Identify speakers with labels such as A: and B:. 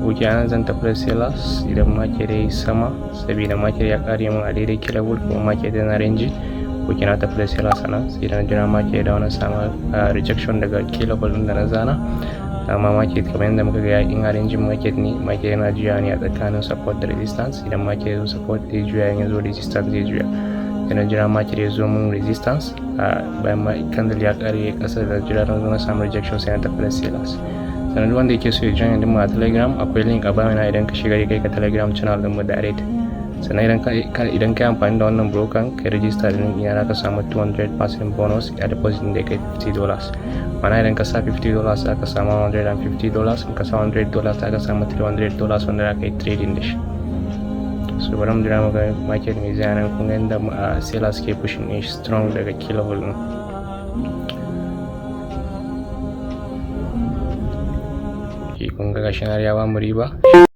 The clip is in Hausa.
A: ok anan zan tafi da sellers idan market yayi sama saboda market ya kare mun a daidai key level kuma market yana range ok na tafi da sellers anan sai da na jira market da wani sama rejection daga key level din da na zana amma market kamar yadda muka ga in a range market ne market yana juya ne a tsakanin support da resistance idan market ya zo support zai juya in ya zo resistance zai juya yana jira market ya zo mun resistance bayan candle ya kare kasa da jira na zo na samu rejection sai na tafi da sellers sannan duk wanda yake so ya join din mu a Telegram akwai link a bayana idan ka shiga kai ka Telegram channel din mu direct sannan idan ka yi amfani da wannan broker kai register da link ina ka samu 200% bonus a deposit din da kai $50 mana idan ka sa $50 aka samu $150 in ka sa $100 aka samu $300 wanda za ka yi trading da shi so bari mu jira mu ga market mai zai nan kun ga inda sellers ke pushing in strong daga key level din kun ga gashi na ya ba mu riba